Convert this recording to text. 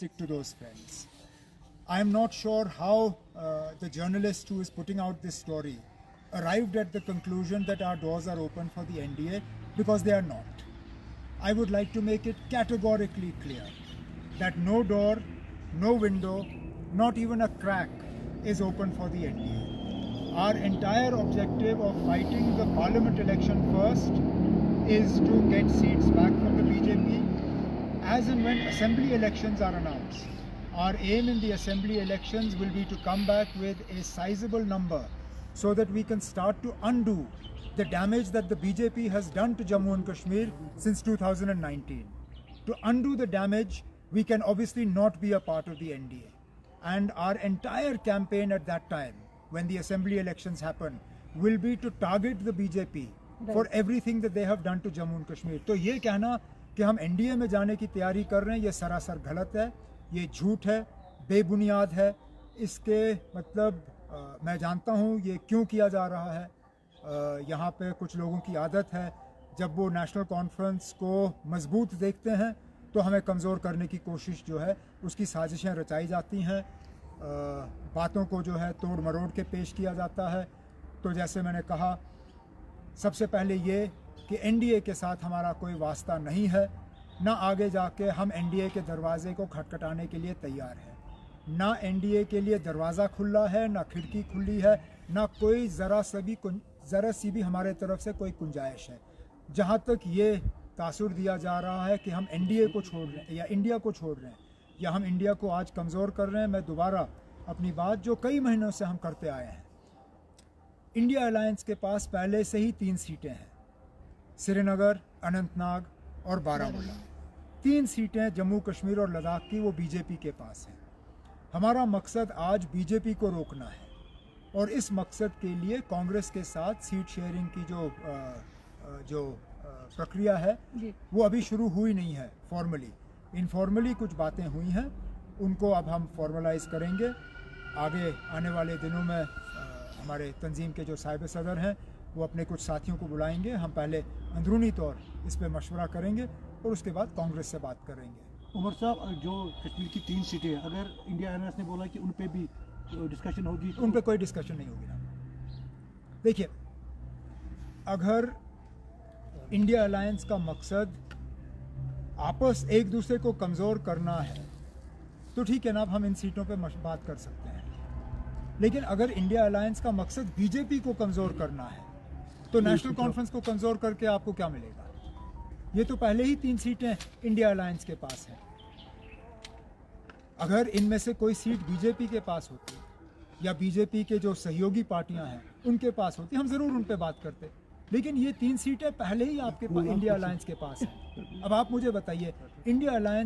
stick to those friends. I am not sure how the journalist who is putting out this story arrived at the conclusion that our doors are open for the NDA, because they are not. I would like to make it categorically clear that no door, no window, not even a crack is open for the NDA. Our entire objective of fighting the parliament election first is to get seats back from the BJP. As and when assembly elections are announced, our aim in the assembly elections will be to come back with a sizable number so that we can start to undo the damage that the BJP has done to Jammu and Kashmir since 2019. To undo the damage, we can obviously not be a part of the NDA. And our entire campaign at that time, when the assembly elections happen, will be to target the BJP for everything that they have done to Jammu and Kashmir. तो ये कहना कि हम NDA में जाने की तैयारी कर रहे हैं, ये सरासर गलत है, ये झूठ है, बेबुनियाद है. इसके मतलब मैं जानता हूँ ये क्यों किया जा रहा है. यहाँ पे कुछ लोगों की आदत है, जब वो नेशनल कॉन्फ्रेंस को मजबूत देखते हैं तो हमें कमज़ोर करने की कोशिश जो है उसकी साजिशें रचाई जाती हैं, बातों को जो है तोड़ मरोड़ के पेश किया जाता है. तो जैसे मैंने कहा, सबसे पहले ये कि NDA के साथ हमारा कोई वास्ता नहीं है, ना आगे जाके हम NDA के दरवाजे को खटखटाने के लिए तैयार हैं. ना NDA के लिए दरवाज़ा खुला है, ना खिड़की खुली है, ना कोई ज़रा सी भी हमारे तरफ से कोई गुंजाइश है. जहाँ तक ये तासुर दिया जा रहा है कि हम NDA को छोड़ रहे हैं या इंडिया को छोड़ रहे हैं या हम इंडिया को आज कमज़ोर कर रहे हैं, मैं दोबारा अपनी बात जो कई महीनों से हम करते आए हैं. इंडिया अलायंस के पास पहले से ही 3 सीटें हैं, श्रीनगर, अनंतनाग और बारामूला. 3 सीटें जम्मू कश्मीर और लद्दाख की वो बीजेपी के पास हैं. हमारा मकसद आज बीजेपी को रोकना है और इस मकसद के लिए कांग्रेस के साथ सीट शेयरिंग की जो प्रक्रिया है वो अभी शुरू हुई नहीं है. फॉर्मली, इनफॉर्मली कुछ बातें हुई हैं, उनको अब हम फॉर्मलाइज करेंगे. आगे आने वाले दिनों में हमारे तंजीम के जो साहिब सदर हैं वो अपने कुछ साथियों को बुलाएंगे. हम पहले अंदरूनी तौर इस पर मशवरा करेंगे और उसके बाद कांग्रेस से बात करेंगे. उमर साहब, जो कश्मीर की 3 सीटें, अगर इंडिया अलायंस ने बोला कि उन पे भी डिस्कशन होगी, उन पे कोई डिस्कशन नहीं होगी ना. देखिए, अगर इंडिया अलायंस का मकसद आपस एक दूसरे को कमज़ोर करना है तो ठीक है ना, अब हम इन सीटों पे बात कर सकते हैं. लेकिन अगर इंडिया अलायंस का मकसद बीजेपी को कमज़ोर करना है तो नेशनल कॉन्फ्रेंस को कमज़ोर करके आपको क्या मिलेगा? ये तो पहले ही 3 सीटें इंडिया अलायंस के पास हैं. अगर इनमें से कोई सीट बीजेपी के पास होती या बीजेपी के जो सहयोगी पार्टियां हैं उनके पास होती, हम ज़रूर उन पे बात करते. लेकिन ये 3 सीटें पहले ही आपके पास इंडिया अलायंस के पास हैं. अब आप मुझे बताइए, इंडिया अलायंस